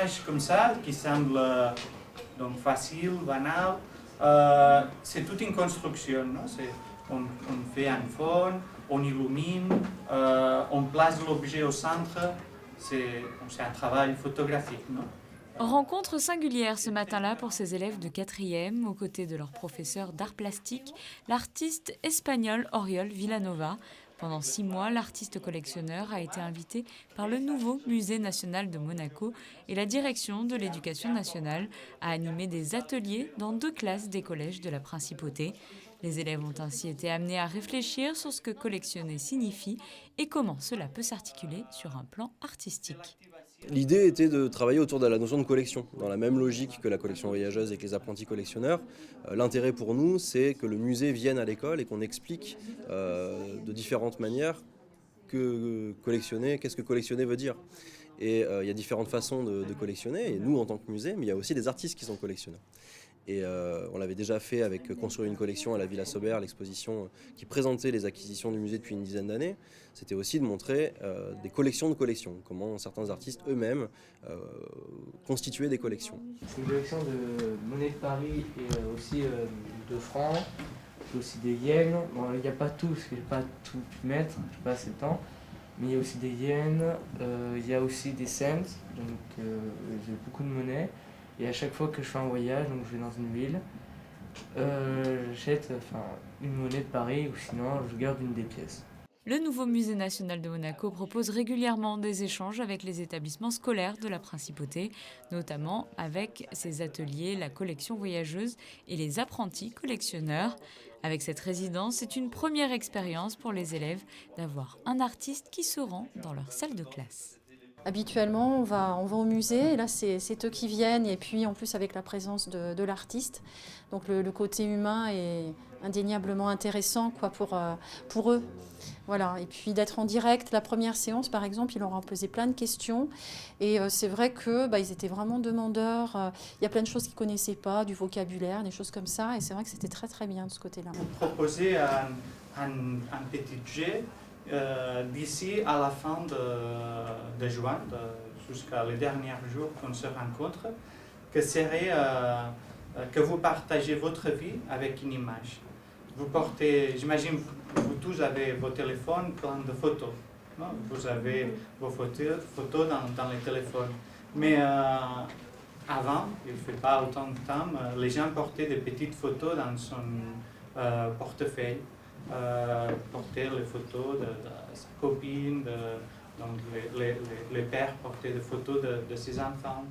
image comme ça, qui semble donc facile, banale, c'est toute une construction. Non? On fait un fond, on illumine, on place l'objet au centre. C'est un travail photographique. Non? Rencontre singulière ce matin-là pour ces élèves de 4e, aux côtés de leur professeur d'art plastique, l'artiste espagnol Oriol Villanova. Pendant 6 mois, l'artiste collectionneur a été invité par le nouveau Musée national de Monaco et la direction de l'éducation nationale à animer des ateliers dans 2 classes des collèges de la Principauté. Les élèves ont ainsi été amenés à réfléchir sur ce que collectionner signifie et comment cela peut s'articuler sur un plan artistique. L'idée était de travailler autour de la notion de collection, dans la même logique que la collection voyageuse et que les apprentis collectionneurs. L'intérêt pour nous, c'est que le musée vienne à l'école et qu'on explique de différentes manières qu'est-ce que collectionner veut dire. Et il y a différentes façons de collectionner, et nous en tant que musée, mais il y a aussi des artistes qui sont collectionneurs. Et on l'avait déjà fait avec Construire une collection à la Villa Sobert, l'exposition qui présentait les acquisitions du musée depuis une dizaine d'années. C'était aussi de montrer des collections de collections, comment certains artistes eux-mêmes constituaient des collections. C'est une collection de monnaie de Paris et aussi de francs, aussi des yens. Bon, il n'y a pas tout, parce que je n'ai pas tout pu mettre, je n'ai pas assez de temps. Mais il y a aussi des yens, il y a aussi des cents, donc j'ai beaucoup de monnaie. Et à chaque fois que je fais un voyage, donc je vais dans une ville, j'achète une monnaie de Paris ou sinon je garde une des pièces. Le nouveau Musée national de Monaco propose régulièrement des échanges avec les établissements scolaires de la Principauté, notamment avec ses ateliers, la collection voyageuse et les apprentis collectionneurs. Avec cette résidence, c'est une première expérience pour les élèves d'avoir un artiste qui se rend dans leur salle de classe. Habituellement, on va au musée, et là c'est eux qui viennent, et puis en plus avec la présence de l'artiste. Donc le côté humain est indéniablement intéressant pour eux. Voilà. Et puis d'être en direct, la première séance par exemple, ils leur ont posé plein de questions. Et c'est vrai qu'ils étaient vraiment demandeurs. Il y a plein de choses qu'ils ne connaissaient pas, du vocabulaire, des choses comme ça. Et c'est vrai que c'était très très bien de ce côté-là. On proposait un petit jet. D'ici à la fin de juin, jusqu'à les derniers jours qu'on se rencontre, que serait que vous partagez votre vie avec une image. Vous portez, j'imagine, vous tous avez vos téléphones plein de photos. Non? Vous avez vos photos dans les téléphones. Mais avant, il ne fait pas autant de temps, les gens portaient des petites photos dans son portefeuille. Porter les photos de sa copine, donc les pères portaient des photos de ses enfants.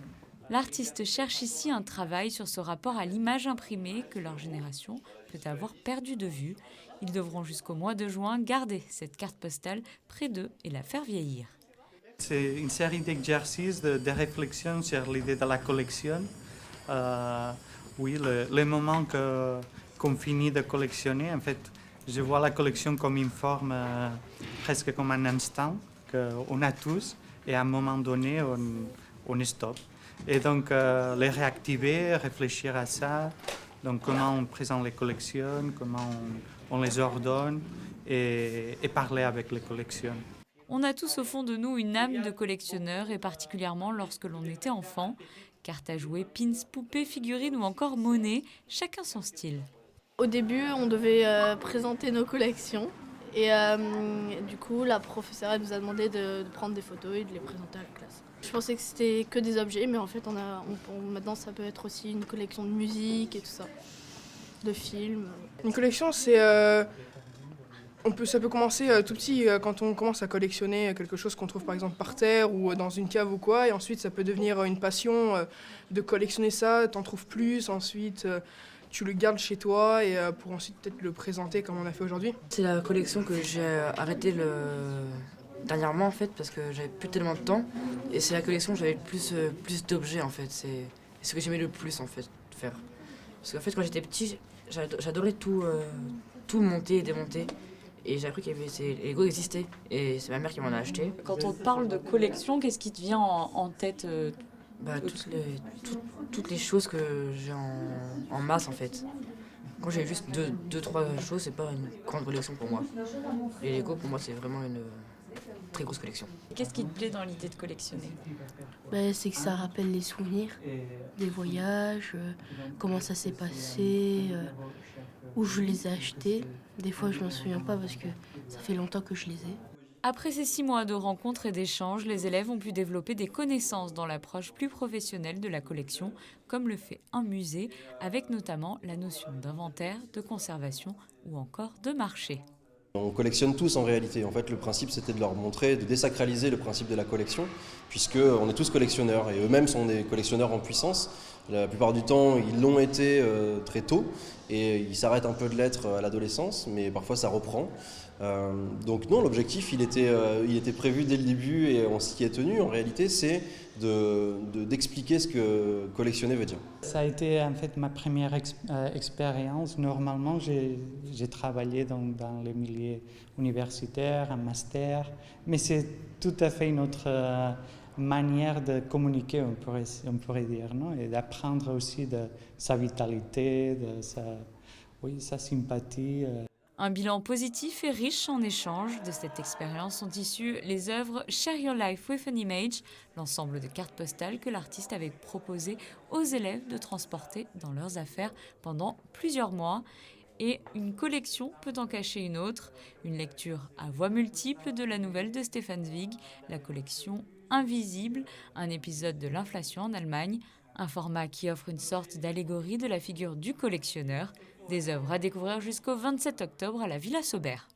L'artiste cherche ici un travail sur ce rapport à l'image imprimée que leur génération peut avoir perdu de vue. Ils devront jusqu'au mois de juin garder cette carte postale près d'eux et la faire vieillir. C'est une série d'exercices, de réflexion sur l'idée de la collection. Oui, le moment qu'on finit de collectionner, en fait, je vois la collection comme une forme, presque comme un instant qu'on a tous, et à un moment donné, on stoppe. Et donc, les réactiver, réfléchir à ça, donc comment on présente les collections, comment on les ordonne, et parler avec les collections. On a tous au fond de nous une âme de collectionneur, et particulièrement lorsque l'on était enfant. Cartes à jouer, pins, poupées, figurines ou encore monnaie, chacun son style. Au début, on devait présenter nos collections et du coup, la professeure elle nous a demandé de prendre des photos et de les présenter à la classe. Je pensais que c'était que des objets, mais en fait, maintenant, ça peut être aussi une collection de musique et tout ça, de films. Une collection, ça peut commencer tout petit quand on commence à collectionner quelque chose qu'on trouve par exemple par terre ou dans une cave ou quoi, et ensuite ça peut devenir une passion de collectionner ça, t'en trouves plus, ensuite tu le gardes chez toi et pour ensuite peut-être le présenter comme on a fait aujourd'hui. C'est la collection que j'ai arrêtée dernièrement en fait parce que j'avais plus tellement de temps, et c'est la collection où j'avais le plus d'objets en fait, c'est ce que j'aimais le plus en fait faire. Parce qu'en fait quand j'étais petit, j'adorais tout monter et démonter. Et j'ai appris que les Lego existaient, et c'est ma mère qui m'en a acheté. Quand on parle de collection, qu'est-ce qui te vient en tête toutes les choses que j'ai en masse en fait. Quand j'ai juste deux, trois choses, c'est pas une grande collection pour moi. Les Lego pour moi c'est vraiment très grosse collection. Qu'est-ce qui te plaît dans l'idée de collectionner? C'est que ça rappelle les souvenirs, des voyages, comment ça s'est passé, où je les ai achetés. Des fois, je m'en souviens pas parce que ça fait longtemps que je les ai. Après ces 6 mois de rencontres et d'échanges, les élèves ont pu développer des connaissances dans l'approche plus professionnelle de la collection, comme le fait un musée, avec notamment la notion d'inventaire, de conservation ou encore de marché. On collectionne tous en réalité. En fait, le principe, c'était de leur montrer, de désacraliser le principe de la collection, puisqu'on est tous collectionneurs et eux-mêmes sont des collectionneurs en puissance. La plupart du temps, ils l'ont été très tôt et ils s'arrêtent un peu de l'être à l'adolescence, mais parfois ça reprend. Donc non, l'objectif, il était prévu dès le début et on s'y est tenu. En réalité, c'est d'expliquer ce que collectionner veut dire. Ça a été en fait ma première expérience. Normalement, j'ai travaillé dans le milieu universitaire, un master, mais c'est tout à fait une autre manière de communiquer, on pourrait dire, non? Et d'apprendre aussi de sa vitalité, de sa sympathie. Un bilan positif et riche en échanges. De cette expérience sont issues les œuvres Share Your Life with an Image, l'ensemble de cartes postales que l'artiste avait proposé aux élèves de transporter dans leurs affaires pendant plusieurs mois. Et une collection peut en cacher une autre, une lecture à voix multiples de la nouvelle de Stefan Zweig, la collection Invisible, un épisode de l'inflation en Allemagne, un format qui offre une sorte d'allégorie de la figure du collectionneur, des œuvres à découvrir jusqu'au 27 octobre à la Villa Saubert.